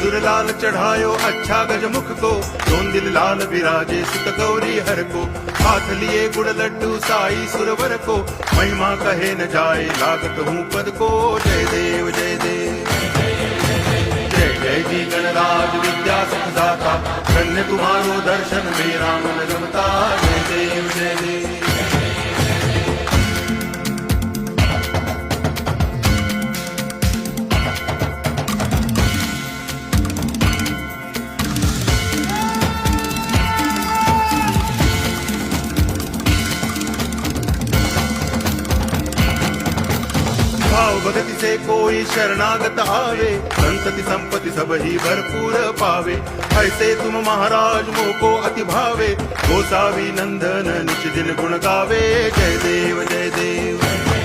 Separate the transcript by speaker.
Speaker 1: सिंदूर लाल चढ़ायो अच्छा गजमुख को, दोन दिल लाल विराजे सुत गौरी हर को, हाथ लिए गुड़ लड्डू साई सुरवर को, महिमा कहे न जाए लागत हूँ पद को। जय देव जय देव जय जय जी गणराज विद्या सुख दाता, धन्य तुम्हारो दर्शन मेरा मन रमता। जय देव जय देव भाव भगति से कोई शरणागत आवे, संतति संपत्ति सब ही भरपूर पावे। ऐसे तुम महाराज मोको अति भावे, गोसावी नंदन निच दिन गुण गावे। जय देव जय देव